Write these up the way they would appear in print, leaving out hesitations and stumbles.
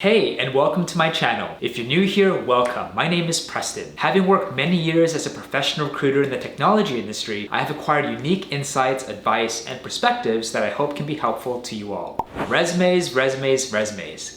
Hey, and welcome to my channel. If you're new here, welcome. My name is Preston. Having worked many years as a professional recruiter in the technology industry, I have acquired unique insights, advice, and perspectives that I hope can be helpful to you all. Resumes.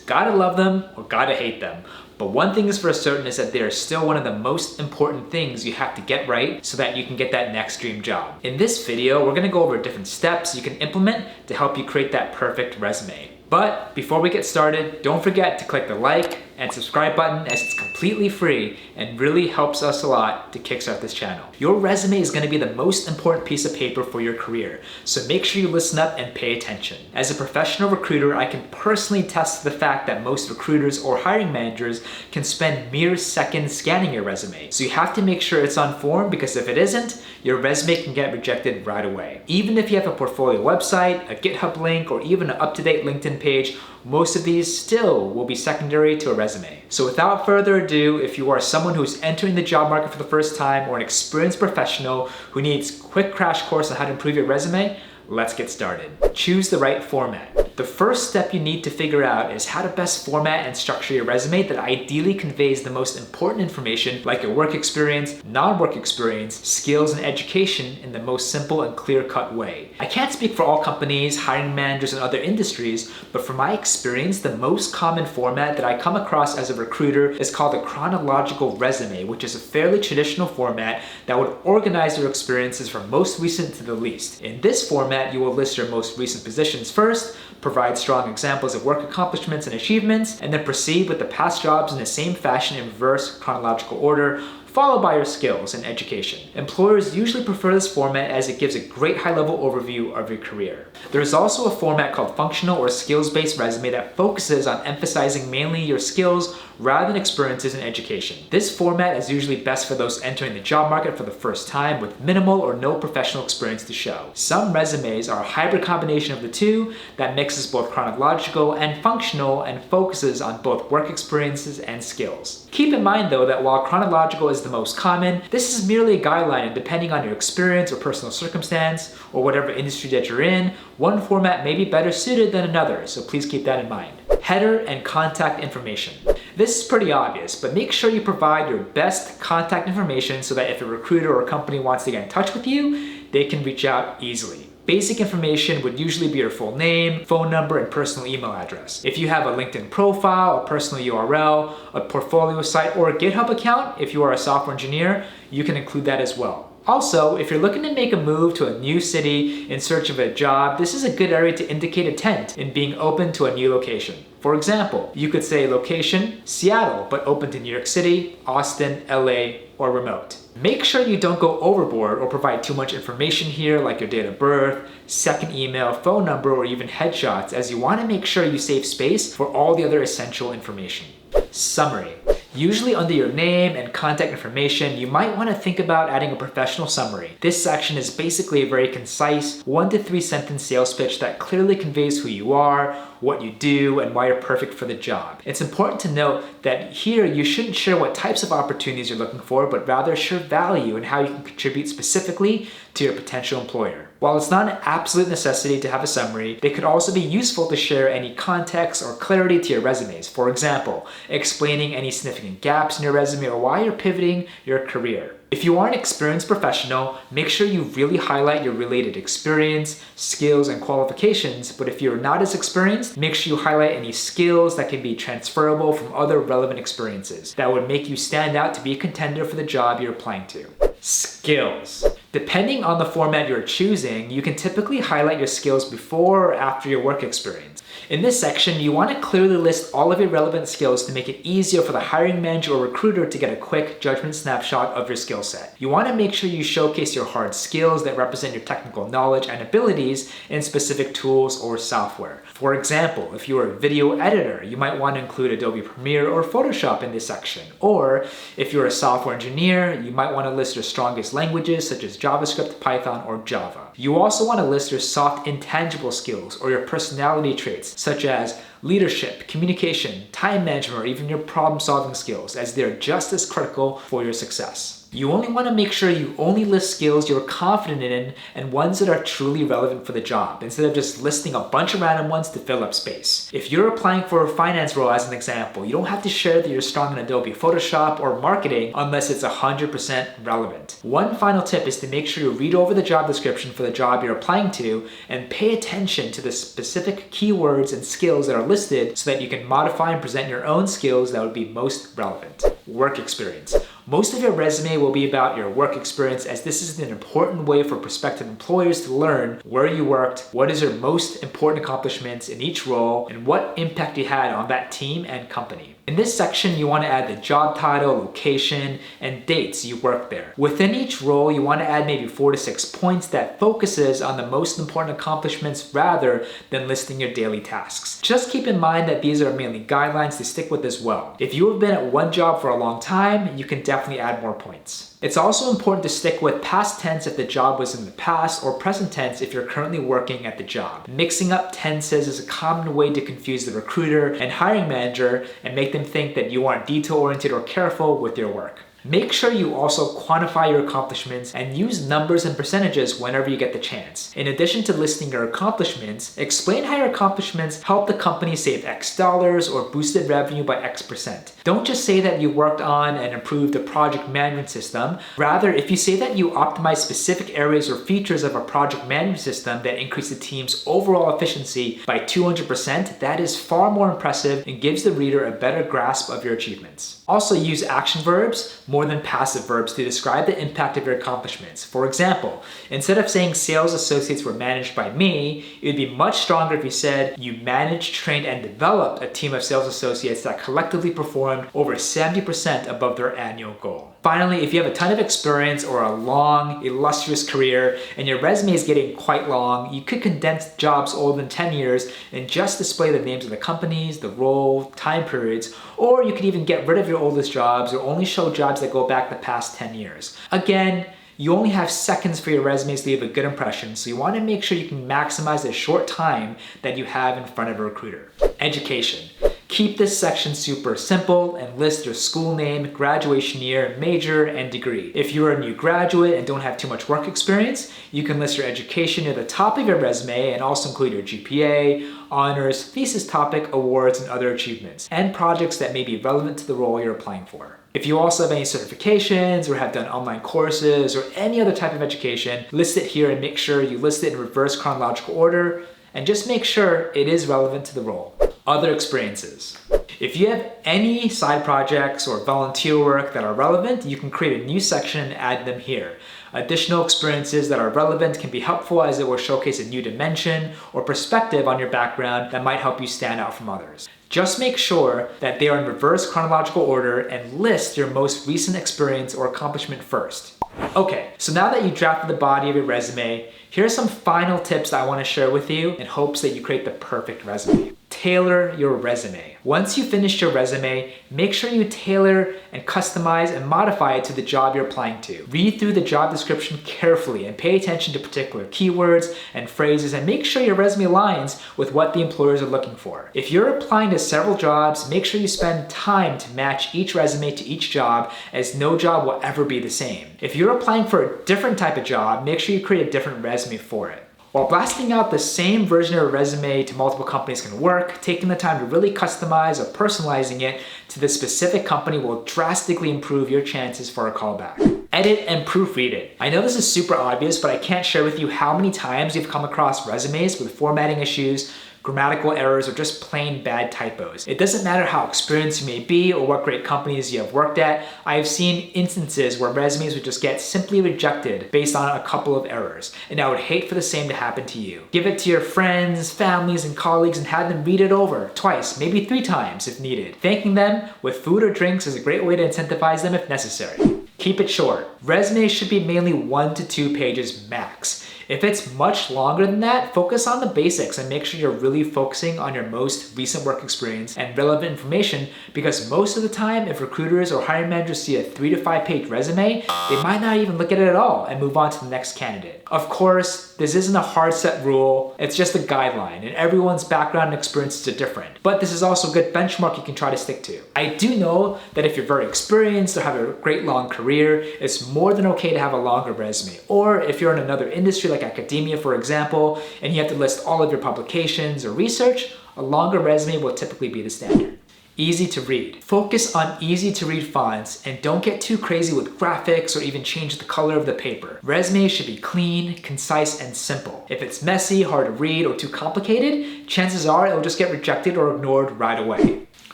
Gotta love them or gotta hate them. But one thing is for certain is that they are still one of the most important things you have to get right so that you can get that next dream job. In this video, we're gonna go over different steps you can implement to help you create that perfect resume. But before we get started, don't forget to click the like and subscribe button as it's completely free and really helps us a lot to kickstart this channel. Your resume is going to be the most important piece of paper for your career, so make sure you listen up and pay attention. As a professional recruiter, I can personally attest to the fact that most recruiters or hiring managers can spend mere seconds scanning your resume. So you have to make sure it's on form, because if it isn't, your resume can get rejected right away. Even if you have a portfolio website, a GitHub link, or even an up-to-date LinkedIn page, most of these still will be secondary to a resume. So without further ado, if you are someone who's entering the job market for the first time or an experienced professional who needs a quick crash course on how to improve your resume, let's get started. Choose the right format. The first step you need to figure out is how to best format and structure your resume that ideally conveys the most important information, like your work experience, non-work experience, skills, and education in the most simple and clear-cut way. I can't speak for all companies, hiring managers, and other industries, but from my experience, the most common format that I come across as a recruiter is called a chronological resume, which is a fairly traditional format that would organize your experiences from most recent to the least. In this format, you will list your most recent positions first, provide strong examples of work accomplishments and achievements, and then proceed with the past jobs in the same fashion in reverse chronological order, followed by your skills and education. Employers usually prefer this format as it gives a great high-level overview of your career. There is also a format called functional or skills-based resume that focuses on emphasizing mainly your skills rather than experiences in education. This format is usually best for those entering the job market for the first time with minimal or no professional experience to show. Some resumes are a hybrid combination of the two that mixes both chronological and functional and focuses on both work experiences and skills. Keep in mind though that while chronological is the most common, this is merely a guideline, and depending on your experience or personal circumstance or whatever industry that you're in, one format may be better suited than another, so please keep that in mind. Header and contact information. This is pretty obvious, but make sure you provide your best contact information so that if a recruiter or a company wants to get in touch with you, they can reach out easily. Basic information would usually be your full name, phone number, and personal email address. If you have a LinkedIn profile, a personal URL, a portfolio site, or a GitHub account, if you are a software engineer, you can include that as well. Also, if you're looking to make a move to a new city in search of a job, this is a good area to indicate intent in being open to a new location. For example, you could say location, Seattle, but open to New York City, Austin, LA, or remote. Make sure you don't go overboard or provide too much information here, like your date of birth, second email, phone number, or even headshots, as you want to make sure you save space for all the other essential information. Summary. Usually under your name and contact information, you might want to think about adding a professional summary. This section is basically a very concise 1 to 3 sentence sales pitch that clearly conveys who you are, what you do, and why you're perfect for the job. It's important to note that here you shouldn't share what types of opportunities you're looking for, but rather share value and how you can contribute specifically to your potential employer. While it's not an absolute necessity to have a summary, they could also be useful to share any context or clarity to your resumes. For example, explaining any significant gaps in your resume or why you're pivoting your career. If you are an experienced professional, make sure you really highlight your related experience, skills, and qualifications, but if you're not as experienced, make sure you highlight any skills that can be transferable from other relevant experiences that would make you stand out to be a contender for the job you're applying to. Skills. Depending on the format you're choosing, you can typically highlight your skills before or after your work experience. In this section, you want to clearly list all of your relevant skills to make it easier for the hiring manager or recruiter to get a quick judgment snapshot of your skill set. You want to make sure you showcase your hard skills that represent your technical knowledge and abilities in specific tools or software. For example, if you're a video editor, you might want to include Adobe Premiere or Photoshop in this section. Or if you're a software engineer, you might want to list your strongest languages such as JavaScript, Python, or Java. You also want to list your soft intangible skills or your personality traits such as leadership, communication, time management, or even your problem-solving skills, as they're just as critical for your success. You only want to make sure you only list skills you're confident in and ones that are truly relevant for the job, instead of just listing a bunch of random ones to fill up space. If you're applying for a finance role as an example, you don't have to share that you're strong in Adobe Photoshop or marketing unless it's 100% relevant. One final tip is to make sure you read over the job description for the job you're applying to and pay attention to the specific keywords and skills that are listed so that you can modify and present your own skills that would be most relevant. Work experience. Most of your resume will be about your work experience, as this is an important way for prospective employers to learn where you worked, what is your most important accomplishments in each role, and what impact you had on that team and company. In this section, you want to add the job title, location, and dates you worked there. Within each role, you want to add maybe 4 to 6 points that focuses on the most important accomplishments rather than listing your daily tasks. Just keep in mind that these are mainly guidelines to stick with as well. If you have been at one job for a long time, you can definitely add more points. It's also important to stick with past tense if the job was in the past, or present tense if you're currently working at the job. Mixing up tenses is a common way to confuse the recruiter and hiring manager and make them think that you aren't detail-oriented or careful with your work. Make sure you also quantify your accomplishments and use numbers and percentages whenever you get the chance. In addition to listing your accomplishments, explain how your accomplishments helped the company save X dollars or boosted revenue by X%. Don't just say that you worked on and improved the project management system. Rather, if you say that you optimized specific areas or features of a project management system that increased the team's overall efficiency by 200%, that is far more impressive and gives the reader a better grasp of your achievements. Also use action verbs more than passive verbs to describe the impact of your accomplishments. For example, instead of saying sales associates were managed by me, it would be much stronger if you said you managed, trained, and developed a team of sales associates that collectively performed over 70% above their annual goal. Finally, if you have a ton of experience or a long, illustrious career and your resume is getting quite long, you could condense jobs older than 10 years and just display the names of the companies, the role, time periods, or you could even get rid of your oldest jobs or only show jobs that go back the past 10 years. Again, you only have seconds for your resumes to leave a good impression, so you want to make sure you can maximize the short time that you have in front of a recruiter. Education. Keep this section super simple and list your school name, graduation year, major, and degree. If you're a new graduate and don't have too much work experience, you can list your education near the top of your resume and also include your GPA, honors, thesis topic, awards, and other achievements, and projects that may be relevant to the role you're applying for. If you also have any certifications or have done online courses or any other type of education, list it here and make sure you list it in reverse chronological order, and just make sure it is relevant to the role. Other experiences. If you have any side projects or volunteer work that are relevant, you can create a new section and add them here. Additional experiences that are relevant can be helpful, as it will showcase a new dimension or perspective on your background that might help you stand out from others. Just make sure that they are in reverse chronological order and list your most recent experience or accomplishment first. Okay, so now that you drafted the body of your resume, here are some final tips that I want to share with you in hopes that you create the perfect resume. Tailor your resume. Once you finish your resume, make sure you tailor and customize and modify it to the job you're applying to. Read through the job description carefully and pay attention to particular keywords and phrases, and make sure your resume aligns with what the employers are looking for. If you're applying to several jobs, make sure you spend time to match each resume to each job, as no job will ever be the same. If you're applying for a different type of job, make sure you create a different resume for it. While blasting out the same version of a resume to multiple companies can work, taking the time to really customize or personalizing it to the specific company will drastically improve your chances for a callback. Edit and proofread it. I know this is super obvious, but I can't share with you how many times you've come across resumes with formatting issues, grammatical errors, or just plain bad typos. It doesn't matter how experienced you may be or what great companies you have worked at. I have seen instances where resumes would just get simply rejected based on a couple of errors, and I would hate for the same to happen to you. Give it to your friends, families, and colleagues and have them read it over twice, maybe 3 times if needed. Thanking them with food or drinks is a great way to incentivize them if necessary. Keep it short. Resumes should be mainly 1 to 2 pages max. If it's much longer than that, focus on the basics and make sure you're really focusing on your most recent work experience and relevant information, because most of the time, if recruiters or hiring managers see a 3 to 5 page resume, they might not even look at it at all and move on to the next candidate. Of course, this isn't a hard set rule, it's just a guideline, and everyone's background and experiences are different. But this is also a good benchmark you can try to stick to. I do know that if you're very experienced or have a great long career, it's more than okay to have a longer resume. Or if you're in another industry like academia, for example, and you have to list all of your publications or research, a longer resume will typically be the standard. Easy to read. Focus on easy to read fonts and don't get too crazy with graphics or even change the color of the paper. Resumes should be clean, concise, and simple. If it's messy, hard to read, or too complicated, chances are it will just get rejected or ignored right away.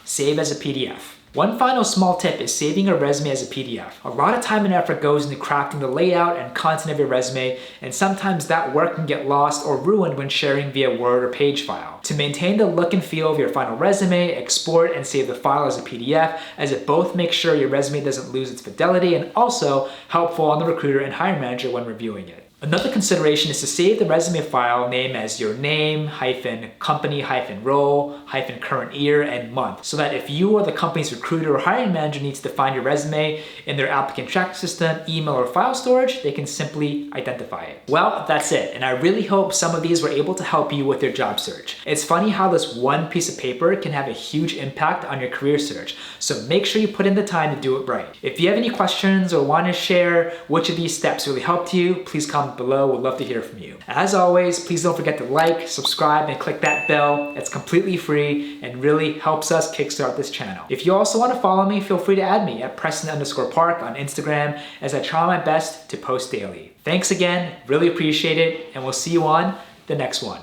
Save as a PDF. One final small tip is saving a resume as a PDF. A lot of time and effort goes into crafting the layout and content of your resume, and sometimes that work can get lost or ruined when sharing via Word or page file. To maintain the look and feel of your final resume, export and save the file as a PDF, as it both makes sure your resume doesn't lose its fidelity and also helpful on the recruiter and hiring manager when reviewing it. Another consideration is to save the resume file name as your name, company, role, current year, and month, so that if you or the company's recruiter or hiring manager needs to find your resume in their applicant tracking system, email, or file storage, they can simply identify it. Well, that's it, and I really hope some of these were able to help you with your job search. It's funny how this one piece of paper can have a huge impact on your career search, so make sure you put in the time to do it right. If you have any questions or want to share which of these steps really helped you, please comment below. We'd love to hear from you. As always, please don't forget to like, subscribe, and click that bell. It's completely free and really helps us kickstart this channel. If you also want to follow me, feel free to add me at Preston_Park on Instagram, as I try my best to post daily. Thanks again, really appreciate it, and we'll see you on the next one.